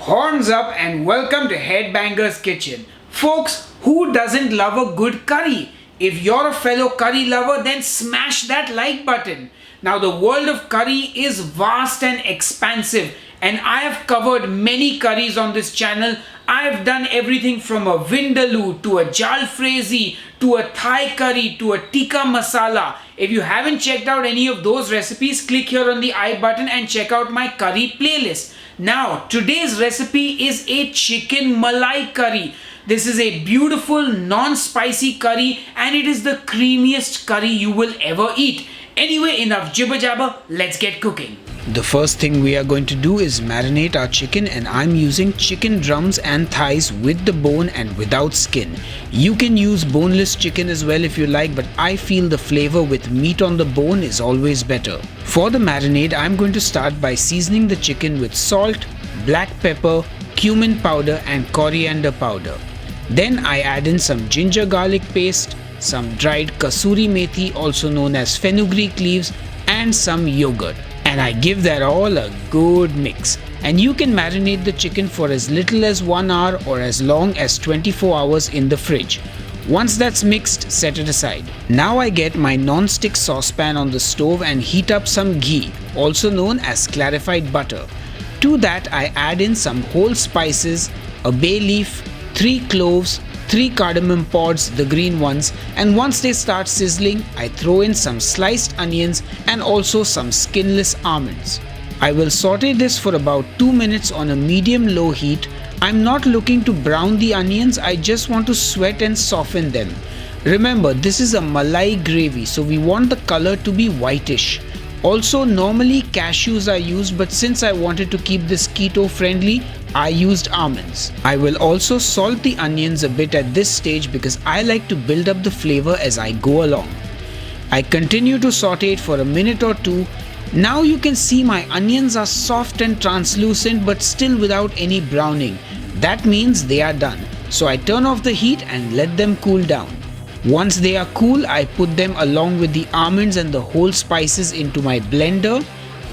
Horns up and welcome to Headbanger's Kitchen. Folks, who doesn't love a good curry? If you're a fellow curry lover, then smash that like button. Now, the world of curry is vast and expansive, and I have covered many curries on this channel. I have done everything from a vindaloo to a jalfrezi to a Thai curry to a tikka masala. If you haven't checked out any of those recipes, click here on the I button and check out my curry playlist. Now, today's recipe is a chicken Malai curry. This is a beautiful non-spicy curry and it is the creamiest curry you will ever eat. Anyway, enough jibber jabber, let's get cooking. The first thing we are going to do is marinate our chicken, and I'm using chicken drums and thighs with the bone and without skin. You can use boneless chicken as well if you like, but I feel the flavor with meat on the bone is always better. For the marinade, I'm going to start by seasoning the chicken with salt, black pepper, cumin powder and coriander powder. Then I add in some ginger garlic paste, some dried kasuri methi also known as fenugreek leaves, and some yogurt. And I give that all a good mix. And you can marinate the chicken for as little as 1 hour or as long as 24 hours in the fridge. Once that's mixed, set it aside. Now I get my non-stick saucepan on the stove and heat up some ghee, also known as clarified butter. To that I add in some whole spices, a bay leaf, 3 cloves, 3 cardamom pods, the green ones, and once they start sizzling, I throw in some sliced onions and also some skinless almonds. I will saute this for about 2 minutes on a medium-low heat. I'm not looking to brown the onions, I just want to sweat and soften them. Remember, this is a Malai gravy, so we want the color to be whitish. Also, normally cashews are used, but since I wanted to keep this keto friendly, I used almonds. I will also salt the onions a bit at this stage because I like to build up the flavor as I go along. I continue to saute it for a minute or two. Now you can see my onions are soft and translucent but still without any browning. That means they are done. So I turn off the heat and let them cool down. Once they are cool, I put them along with the almonds and the whole spices into my blender.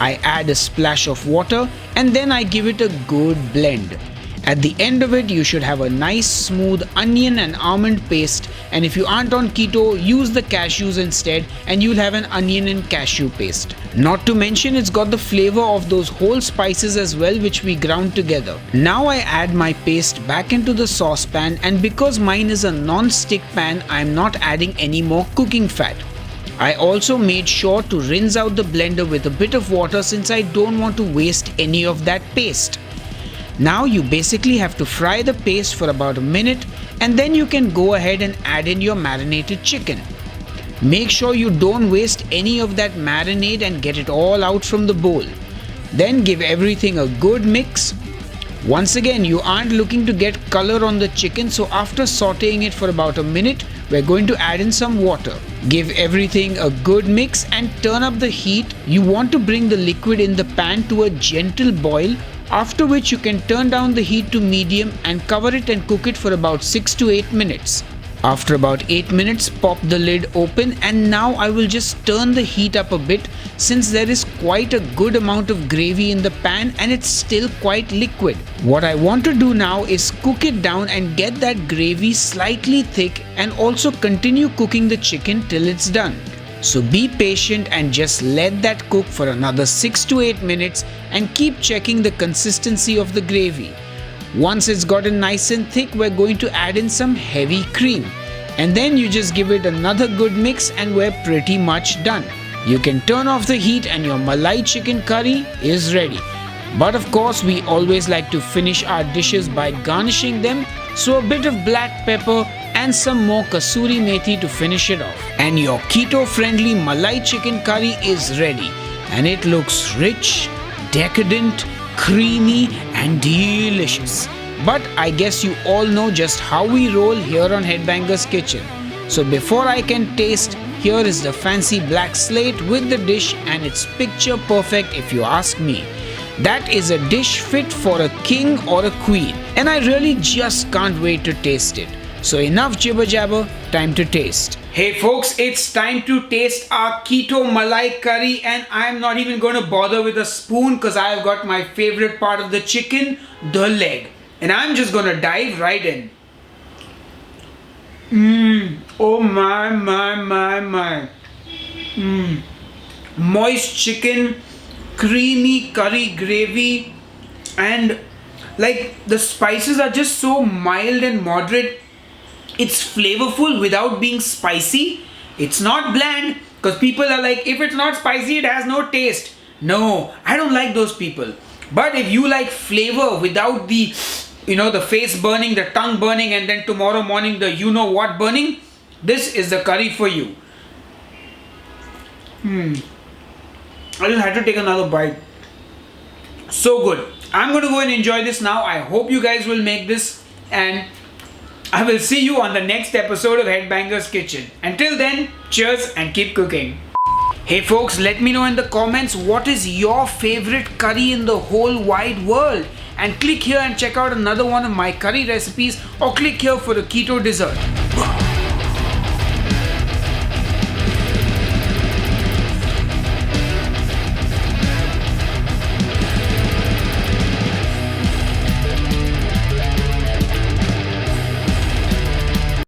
I add a splash of water and then I give it a good blend. At the end of it, you should have a nice smooth onion and almond paste, and if you aren't on keto, use the cashews instead and you'll have an onion and cashew paste. Not to mention, it's got the flavor of those whole spices as well, which we ground together. Now I add my paste back into the saucepan, and because mine is a non-stick pan, I'm not adding any more cooking fat. I also made sure to rinse out the blender with a bit of water since I don't want to waste any of that paste. Now you basically have to fry the paste for about a minute and then you can go ahead and add in your marinated chicken. Make sure you don't waste any of that marinade and get it all out from the bowl. Then give everything a good mix. Once again, you aren't looking to get color on the chicken, so after sauteing it for about a minute, we're going to add in some water. Give everything a good mix and turn up the heat. You want to bring the liquid in the pan to a gentle boil, after which you can turn down the heat to medium and cover it and cook it for about 6 to 8 minutes. After about 8 minutes, pop the lid open, and now I will just turn the heat up a bit since there is quite a good amount of gravy in the pan and it's still quite liquid. What I want to do now is cook it down and get that gravy slightly thick and also continue cooking the chicken till it's done. So be patient and just let that cook for another 6 to 8 minutes and keep checking the consistency of the gravy. Once it's gotten nice and thick, we're going to add in some heavy cream. And then you just give it another good mix and we're pretty much done. You can turn off the heat and your Malai chicken curry is ready. But of course, we always like to finish our dishes by garnishing them. So a bit of black pepper and some more kasuri methi to finish it off. And your keto-friendly Malai chicken curry is ready. And it looks rich, decadent, creamy and delicious. But I guess you all know just how we roll here on Headbanger's Kitchen. So before I can taste, here is the fancy black slate with the dish, and it's picture perfect if you ask me. That is a dish fit for a king or a queen, and I really just can't wait to taste it. So enough jibber jabber, time to taste. Hey folks, it's time to taste our keto Malai curry, and I'm not even going to bother with a spoon because I've got my favorite part of the chicken, the leg. And I'm just going to dive right in. Oh my. Moist chicken, creamy curry gravy, and like the spices are just so mild and moderate. It's flavorful without being spicy. It's not bland because people are like, if it's not spicy, it has no taste. No, I don't like those people. But if you like flavor without the, the face burning, the tongue burning, and then tomorrow morning the you know what burning, this is the curry for you. I just had to take another bite. So good. I'm going to go and enjoy this now. I hope you guys will make this, and I will see you on the next episode of Headbangers Kitchen. Until then, cheers and keep cooking. Hey folks, let me know in the comments what is your favorite curry in the whole wide world. And click here and check out another one of my curry recipes, or click here for a keto dessert.